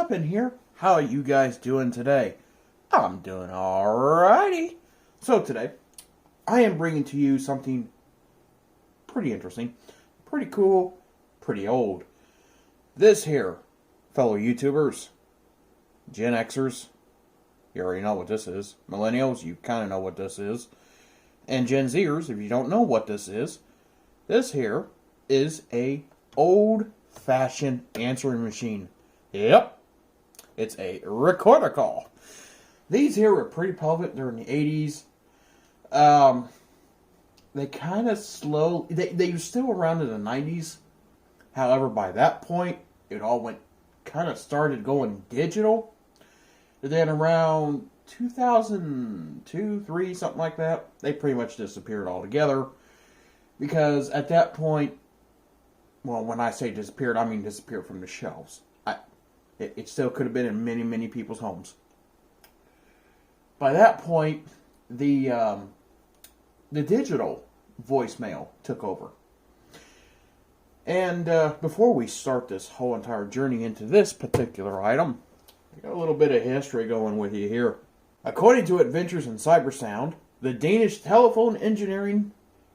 up in here? How are you guys doing today? I'm doing alrighty. So today, I am bringing to you something pretty interesting, pretty cool, pretty old. This here, fellow YouTubers, Gen Xers, you already know what this is. Millennials, you kind of know what this is. And Gen Zers, if you don't know what this here is a old-fashioned answering machine. Yep, it's a recorder call. These here were pretty prevalent during the 80s. They kind of slow. They were still around in the 90s. However, by that point, it all started going digital. And then around 2002, 3, something like that, they pretty much disappeared altogether. Because at that point, well, when I say disappeared, I mean disappeared from the shelves. It still could have been in many, many people's homes. By that point, the digital voicemail took over. And before we start this whole entire journey into this particular item, I got a little bit of history going with you here. According to Adventures in Cybersound, the Danish telephone engineering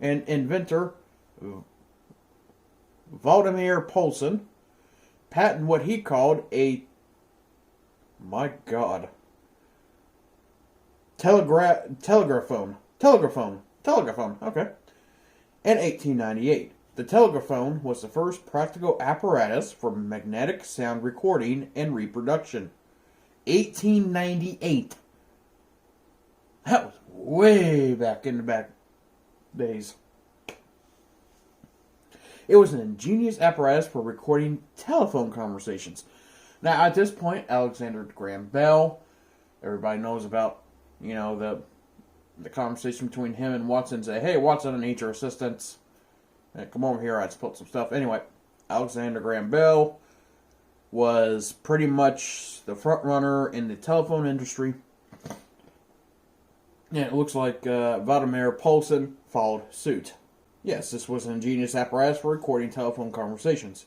and inventor Valdemar Poulsen patented what he called a, my God, telegraphone, okay. In 1898, the telegraphone was the first practical apparatus for magnetic sound recording and reproduction. 1898. That was way back in the back days. It was an ingenious apparatus for recording telephone conversations. Now, at this point, Alexander Graham Bell, everybody knows about, the conversation between him and Watson. Say, hey, Watson, I need your assistance. Hey, come over here, I'd spilled some stuff. Anyway, Alexander Graham Bell was pretty much the front runner in the telephone industry. And it looks like Valdemar Poulsen followed suit. Yes, this was an ingenious apparatus for recording telephone conversations.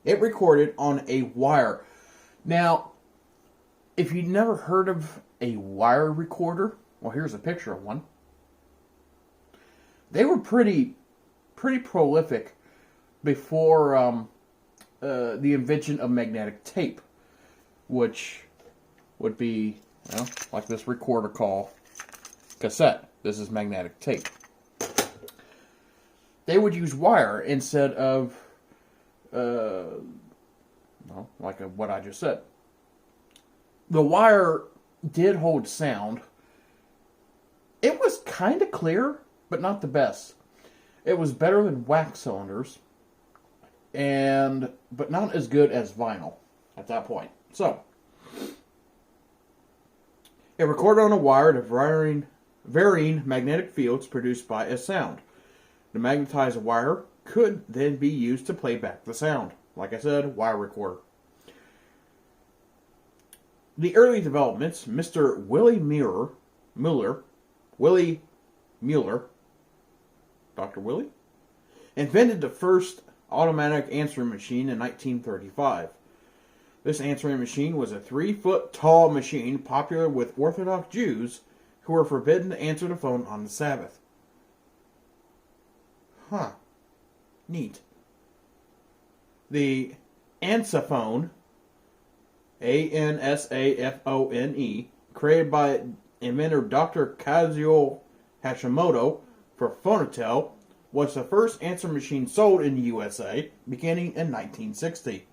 It recorded on a wire. Now, if you've never heard of a wire recorder, well, here's a picture of one. They were pretty prolific before the invention of magnetic tape, which would be, like this recorder call cassette. This is magnetic tape. They would use wire instead of, what I just said. The wire did hold sound. It was kind of clear, but not the best. It was better than wax cylinders, but not as good as vinyl at that point. So, it recorded on a wire to varying magnetic fields produced by a sound. The magnetized wire could then be used to play back the sound. Like I said, wire recorder. The early developments, Mr. Willie Mueller, Dr. Willie, invented the first automatic answering machine in 1935. This answering machine was a 3-foot-tall machine popular with Orthodox Jews who were forbidden to answer the phone on the Sabbath. Huh. Neat. The Ansafone, Ansafone, created by inventor Dr. Kazuo Hashimoto for Phonotel, was the first answering machine sold in the USA, beginning in 1960.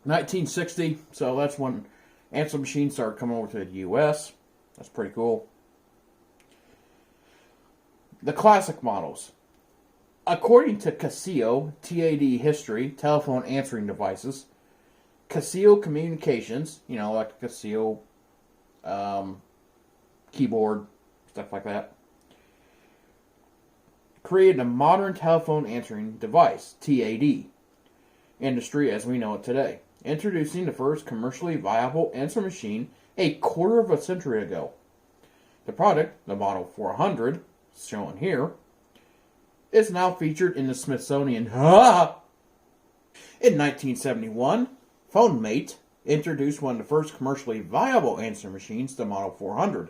1960, so that's when answering machines started coming over to the US. That's pretty cool. The classic models. According to Casio TAD History, telephone answering devices, Casio Communications, like Casio keyboard, stuff like that, created a modern telephone answering device, TAD, industry as we know it today, introducing the first commercially viable answering machine a quarter of a century ago. The product, the Model 400, shown here, is now featured in the Smithsonian In 1971, PhoneMate introduced one of the first commercially viable answering machines, the Model 400.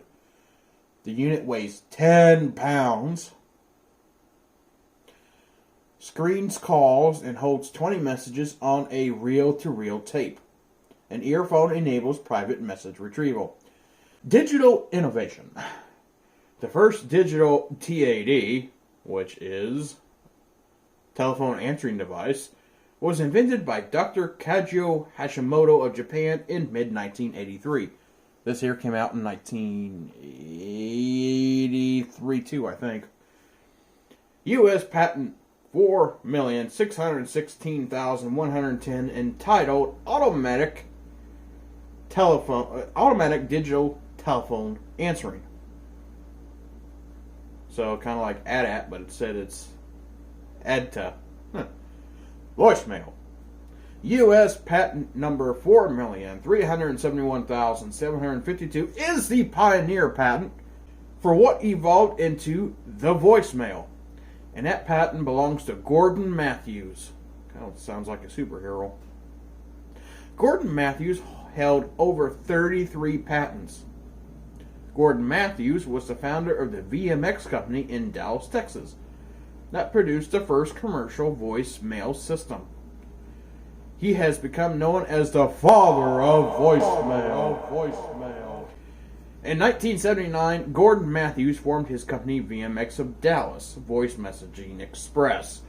The unit weighs 10 pounds, screens calls, and holds 20 messages on a reel-to-reel tape. An earphone enables private message retrieval. Digital innovation. The first digital TAD, which is telephone answering device, was invented by Dr. Kazuo Hashimoto of Japan in mid-1983. This here came out in 1983 too, I think. U.S. patent 4,616,110 entitled Automatic Digital Telephone Answering. So kind of like AT-AT, but it said it's ADTA. Voicemail. U.S. patent number 4,371,752 is the pioneer patent for what evolved into the voicemail. And that patent belongs to Gordon Matthews. Kind of sounds like a superhero. Gordon Matthews held over 33 patents. Gordon Matthews was the founder of the VMX company in Dallas, Texas, that produced the first commercial voicemail system. He has become known as the father of voicemail. In 1979, Gordon Matthews formed his company VMX of Dallas, Voice Messaging Express.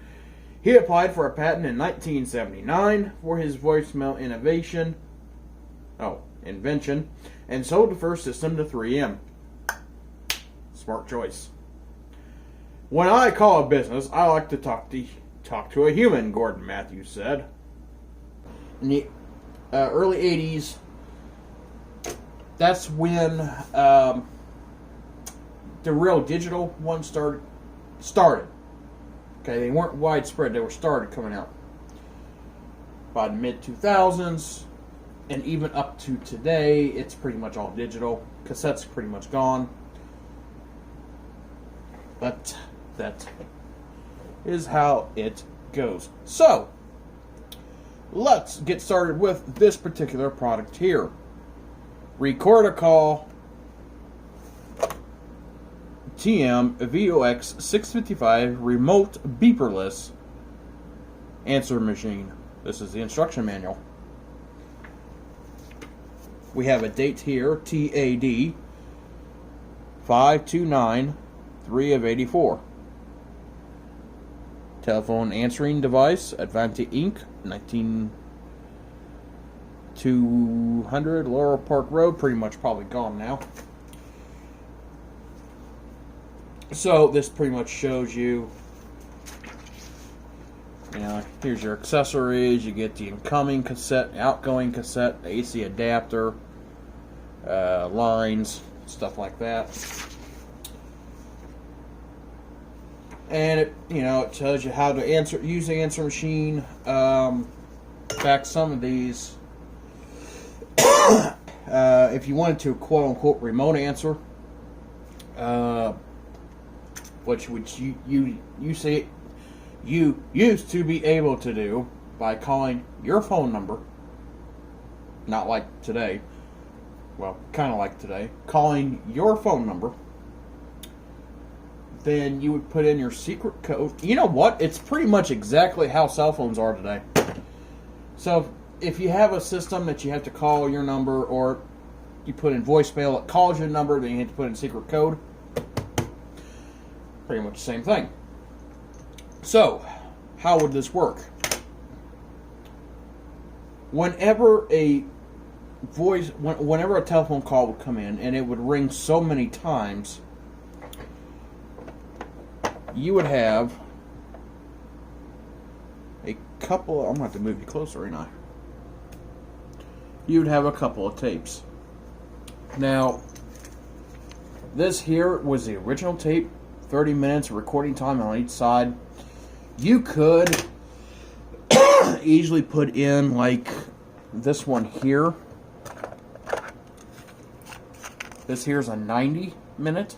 He applied for a patent in 1979 for his voicemail invention, and sold the first system to 3M. Smart choice. When I call a business, I like to talk to a human, Gordon Matthews said. In the early 80s, that's when the real digital ones started. Okay, they weren't widespread, they were started coming out. By the mid-2000s, and even up to today, it's pretty much all digital. Cassette's pretty much gone. But that is how it goes. So, let's get started with this particular product here. Record a call TM VOX 655 remote beeperless answer machine. This is the instruction manual. We have a date here, TAD 529-3 of 84. Telephone answering device, Advanti Inc., 19200 Laurel Park Road, pretty much probably gone now. So this pretty much shows you, here's your accessories. You get the incoming cassette, outgoing cassette, the AC adapter, lines, stuff like that. And it tells you how to use the answer machine. In fact, some of these, if you wanted to quote unquote remote answer, which you used to be able to do by calling your phone number, not like today, well, kind of like today, calling your phone number, then you would put in your secret code. You know what? It's pretty much exactly how cell phones are today. So if you have a system that you have to call your number, or you put in voicemail, it calls your number, then you have to put in secret code. Pretty much the same thing. So, how would this work? Whenever a telephone call would come in and it would ring so many times, you would have a couple. I'm going to have to move you closer, ain't I? You would have a couple of tapes. Now, this here was the original tape, 30 minutes of recording time on each side. You could easily put in, like, this one here. This here's a 90 minute.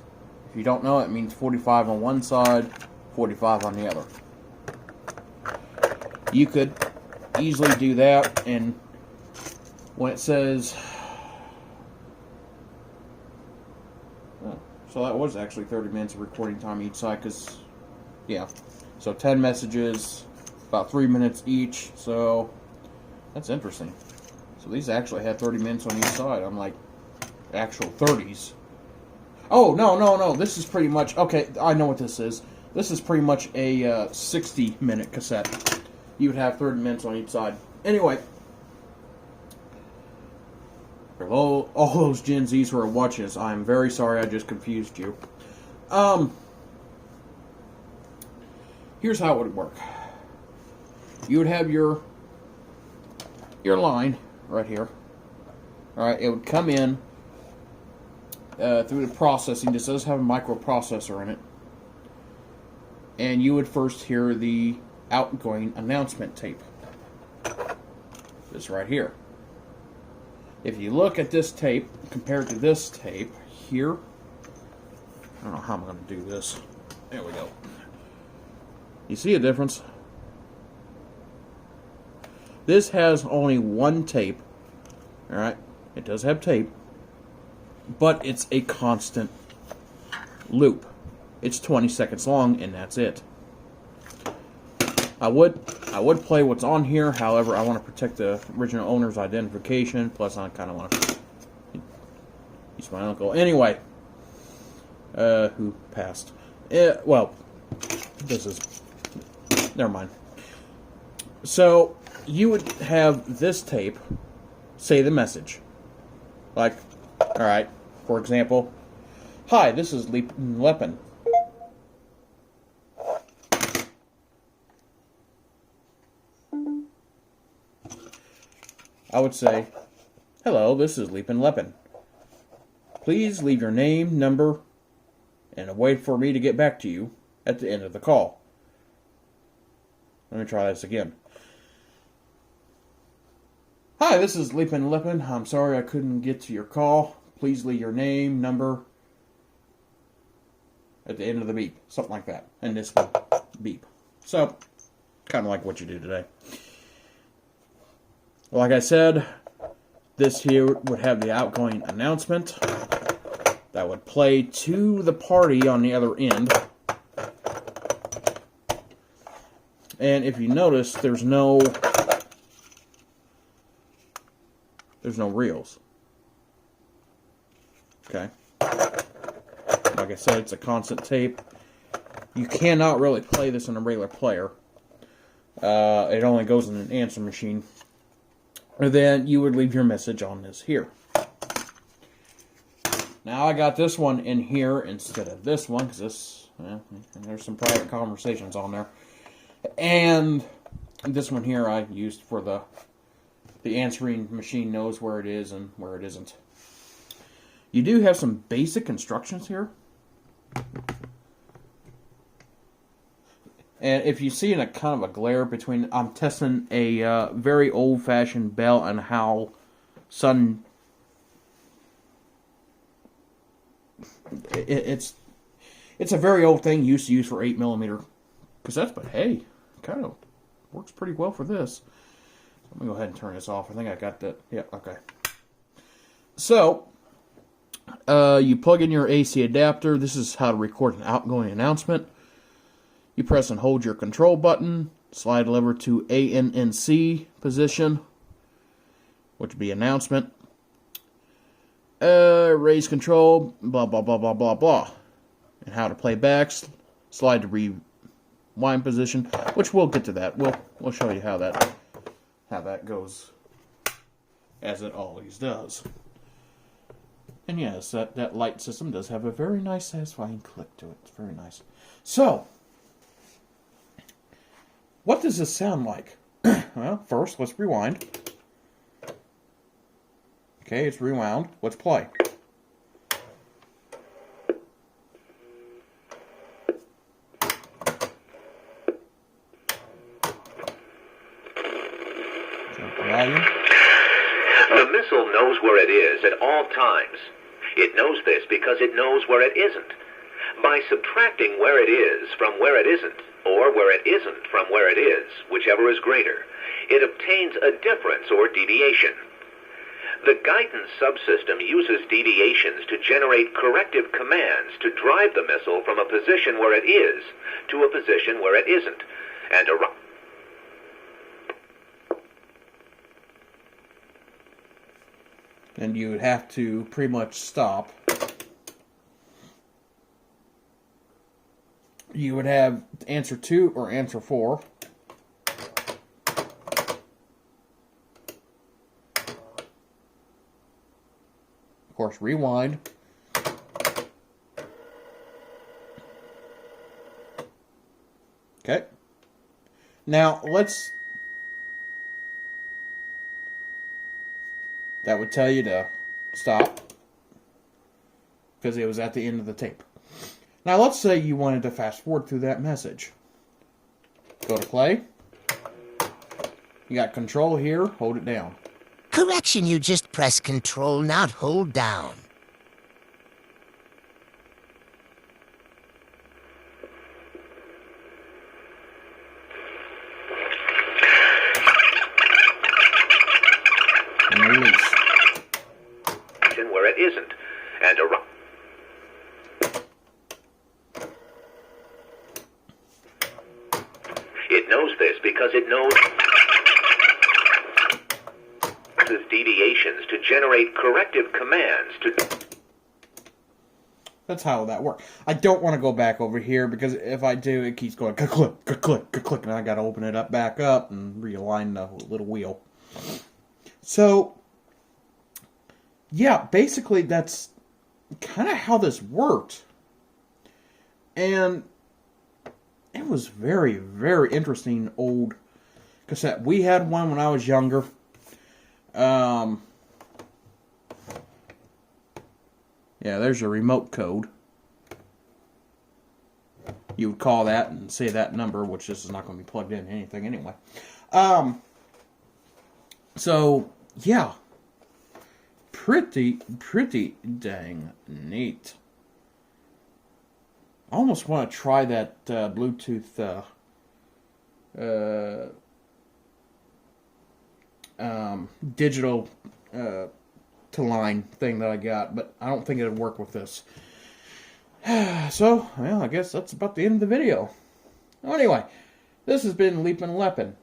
If you don't know, it means 45 on one side, 45 on the other. You could easily do that. And when it says, oh, so that was actually 30 minutes of recording time each side, because, yeah, so 10 messages, about 3 minutes each, so that's interesting. So these actually had 30 minutes on each side. I'm like, actual 30s. Oh, no, this is pretty much, okay, I know what this is. This is pretty much a 60-minute cassette. You would have 30 minutes on each side. Anyway, for all those Gen Zs who are watching this, I'm very sorry I just confused you. Here's how it would work. You would have your line right here. Alright, it would come in through the processing. This does have a microprocessor in it. And you would first hear the outgoing announcement tape. This right here. If you look at this tape compared to this tape here, I don't know how I'm going to do this. There we go. You see a difference? This has only one tape. Alright, it does have tape, but it's a constant loop. It's 20 seconds long, and that's it. I would play what's on here, however, I want to protect the original owner's identification, plus I kind of want to... He's my uncle. Anyway, who passed? Well, this is... Never mind. So, you would have this tape say the message. Like, alright, for example, "Hi, this is Lepin." I would say, "Hello, this is Lepin. Please leave your name, number, and wait for me to get back to you at the end of the call." Let me try this again. "Hi, this is Lepin. I'm sorry I couldn't get to your call. Please leave your name, number, at the end of the beep." Something like that. And this one, beep. So, kind of like what you do today. Like I said, this here would have the outgoing announcement that would play to the party on the other end. And if you notice, there's no reels. Okay. Like I said, it's a constant tape. You cannot really play this in a regular player. It only goes in an answer machine. And then you would leave your message on this here. Now I got this one in here instead of this one, because this, well, there's some private conversations on there. And this one here I used for the answering machine knows where it is and where it isn't. You do have some basic instructions here. And if you see in a kind of a glare between, I'm testing a very old-fashioned bell and how sudden it's a very old thing used to use for 8mm cassettes, but hey, kind of works pretty well for this. Let me go ahead and turn this off. I think I got that. Yeah, okay. So, you plug in your AC adapter. This is how to record an outgoing announcement. You press and hold your control button. Slide lever to ANNC position, which would be announcement. Raise control, blah, blah, blah, blah, blah, blah. And how to play back. Slide to rewind position, which we'll get to that. We'll show you how that goes, as it always does. And yes, that light system does have a very nice, satisfying click to it. It's very nice. So, what does this sound like? Well, first, let's rewind. Okay, it's rewound. Let's play. The missile knows where it is at all times. It knows this because it knows where it isn't. By subtracting where it is from where it isn't, or where it isn't from where it is, whichever is greater, it obtains a difference or deviation. The guidance subsystem uses deviations to generate corrective commands to drive the missile from a position where it is to a position where it isn't, and and you would have to pretty much stop. You would have answer 2 or answer 4. Of course, rewind. Okay. Now, that would tell you to stop, because it was at the end of the tape. Now, let's say you wanted to fast forward through that message. Go to play. You got control here, hold it down. Correction, you just press control, not hold down. And release. where it isn't, and it knows this because it knows deviations to generate corrective commands to... That's how that works. I don't want to go back over here because if I do, it keeps going click, click, click, and I got to open it up back up and realign the little wheel. So, yeah, basically that's kind of how this worked. And it was very, very interesting old cassette. We had one when I was younger. Yeah, there's your remote code. You would call that and say that number, which this is not going to be plugged in anything anyway. So, yeah. Pretty dang neat. I almost want to try that Bluetooth digital to line thing that I got, but I don't think it'll work with this. So, well, I guess that's about the end of the video. Well, anyway, this has been Leapin' Leppin'.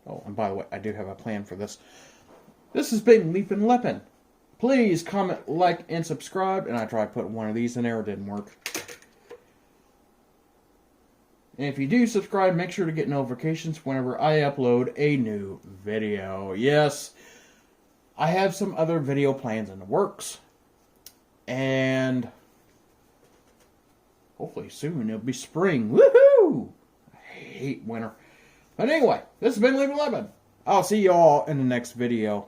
Oh, and by the way, I do have a plan for this. This has been Leapin' Leppin'. Please comment, like, and subscribe. And I tried putting one of these in there, it didn't work. And if you do subscribe, make sure to get notifications whenever I upload a new video. Yes, I have some other video plans in the works. And hopefully soon it'll be spring. Woohoo! I hate winter. But anyway, this has been Leapin' Leppin'. I'll see you all in the next video.